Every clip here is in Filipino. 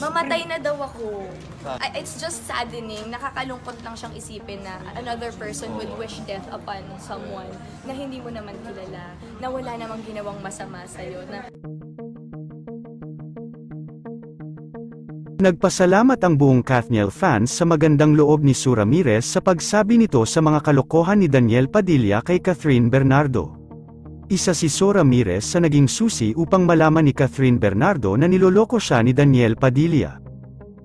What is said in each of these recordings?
Mamatay na daw ako. It's just saddening. Nakakalungkot lang siyang isipin na another person would wish death upon someone na hindi mo naman kilala, na wala namang ginawang masama sa'yo. Nagpasalamat ang buong Kathniel fans sa magandang loob ni Sue Ramirez sa pagsabi nito sa mga kalokohan ni Daniel Padilla kay Catherine Bernardo. Isa si Sue Ramirez sa naging susi upang malaman ni Catherine Bernardo na niloloko siya ni Daniel Padilla.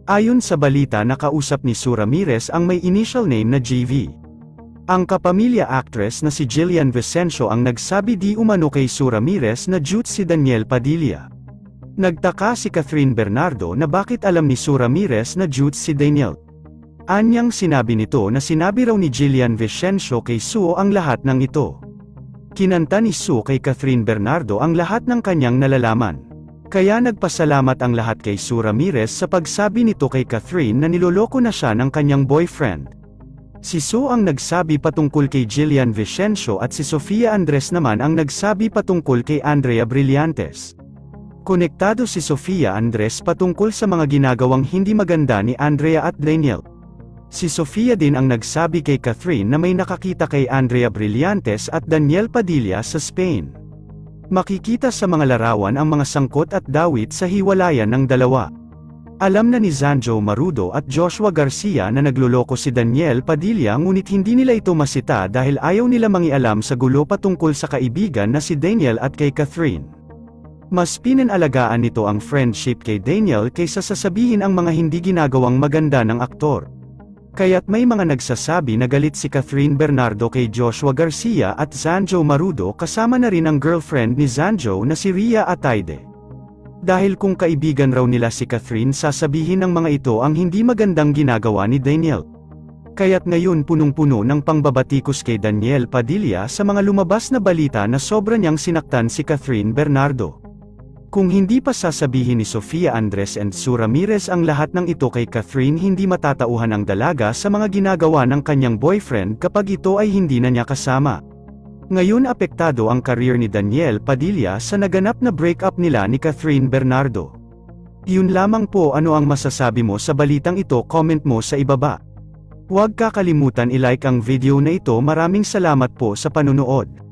Ayon sa balita, nakausap ni Sue Ramirez ang may initial name na GV. Ang kapamilya actress na si Jillian Vicencio ang nagsabi di umano kay Sue Ramirez na jute si Daniel Padilla. Nagtaka si Catherine Bernardo na bakit alam ni Sue Ramirez na jute si Daniel. Anyang sinabi nito na sinabi raw ni Jillian Vicencio kay Sue ang lahat ng ito. Kinanta ni Sue kay Catherine Bernardo ang lahat ng kanyang nalalaman. Kaya nagpasalamat ang lahat kay Sue Ramirez sa pagsabi nito kay Catherine na niloloko na siya ng kanyang boyfriend. Si Sue ang nagsabi patungkol kay Jillian Vicencio at si Sofia Andres naman ang nagsabi patungkol kay Andrea Brillantes. Konektado si Sofia Andres patungkol sa mga ginagawang hindi maganda ni Andrea at Daniel. Si Sofia din ang nagsabi kay Catherine na may nakakita kay Andrea Brillantes at Daniel Padilla sa Spain. Makikita sa mga larawan ang mga sangkot at dawit sa hiwalayan ng dalawa. Alam na ni Zanjo Marudo at Joshua Garcia na nagloloko si Daniel Padilla, ngunit hindi nila ito masita dahil ayaw nila mangialam sa gulo patungkol sa kaibigan na si Daniel at kay Catherine. Mas pinanalagaan nito ang friendship kay Daniel kaysa sasabihin ang mga hindi ginagawang maganda ng aktor. Kaya't may mga nagsasabi na galit si Catherine Bernardo kay Joshua Garcia at Zanjo Marudo, kasama na rin ang girlfriend ni Zanjo na si Rhea Ataide. Dahil kung kaibigan raw nila si Catherine, sasabihin ng mga ito ang hindi magandang ginagawa ni Daniel. Kaya't ngayon punong-puno ng pangbabatikos kay Daniel Padilla sa mga lumabas na balita na sobra niyang sinaktan si Catherine Bernardo. Kung hindi pa sasabihin ni Sofia Andres and Sue Ramirez ang lahat ng ito kay Catherine, hindi matatauhan ang dalaga sa mga ginagawa ng kanyang boyfriend kapag ito ay hindi na niya kasama. Ngayon apektado ang career ni Daniel Padilla sa naganap na breakup nila ni Catherine Bernardo. Yun lamang po, ano ang masasabi mo sa balitang ito? Comment mo sa ibaba. Huwag kakalimutan i-like ang video na ito. Maraming salamat po sa panunood.